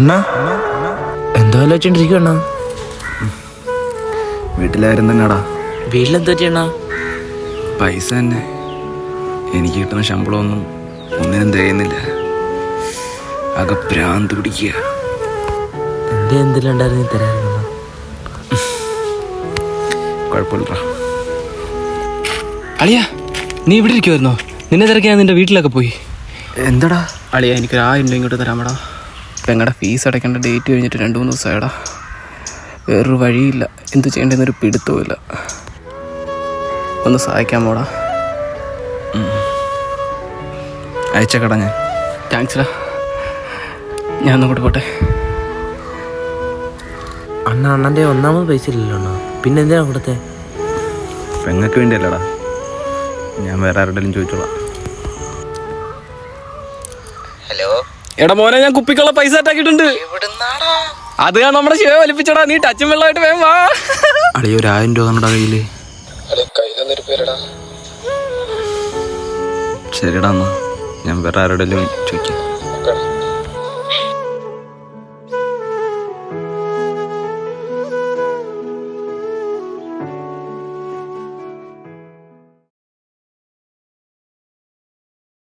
അണ്ണാ എന്തോ ആലോചിച്ചോണ്ടിരിക്കും അണ്ണാ. വീട്ടിലാരും തന്നെടാ. വീട്ടിലെന്താ ചെയ്യണ? പൈസ തന്നെ. എനിക്ക് കിട്ടുന്ന ശമ്പളമൊന്നും ഒന്നിനും തികയുന്നില്ല. ആകെ ഭ്രാന്ത് പിടിക്കുക. എന്തെങ്കിലും ഉണ്ടായിരുന്നു തരാറുണ്ടോ? കുഴപ്പമില്ലടാ. അളിയ, നീ ഇവിടെ ഇരിക്കുമായിരുന്നോ? നിന്നെ തിരക്കാൻ നിന്റെ വീട്ടിലൊക്കെ പോയി. എന്താടാ? അളിയ, എനിക്ക് 1000 രൂപ ഇങ്ങോട്ട് തരാമടാ. പെങ്ങളുടെ ഫീസ് അടയ്ക്കേണ്ട ഡേറ്റ് കഴിഞ്ഞിട്ട് 2-3 ദിവസമായടാ. വേറൊരു വഴിയില്ല, എന്ത് ചെയ്യേണ്ടതെന്നൊരു പിടുത്തവുമില്ല. ഒന്ന് സഹായിക്കാമോടാ? അയച്ചക്കടാ ഞാൻ. താങ്ക്സ്ടാ. ഞാൻ ഒന്നും പോട്ടെ. അണ്ണൻ്റെ ഒന്നാമത് പൈസ ഇല്ലല്ലോ അണ്ണാ, പിന്നെ എന്തിനാ കൊടുത്തേ? പെങ്ങൾക്ക് വേണ്ടിയല്ലടാ, ഞാൻ വേറെ ആരുടെയും ചോദിച്ചോളാം. ഹലോ എടാ മോനെ, ഞാൻ കുപ്പിക്കുള്ള പൈസ അറ്റാക്കിയിട്ടുണ്ട്. അത് ഞാൻ നമ്മുടെ ശിവ വലിപ്പിച്ചോടാ. നീ ടച്ചും വെള്ളമായിട്ട് വേഗം വാ. അളിയ, ഒരു 1000 രൂപ കണ്ടടാ കയ്യില്. ശരിടാ, എന്നാ ഞാൻ വേറെ ആരുടെയും ചോദിക്കാം.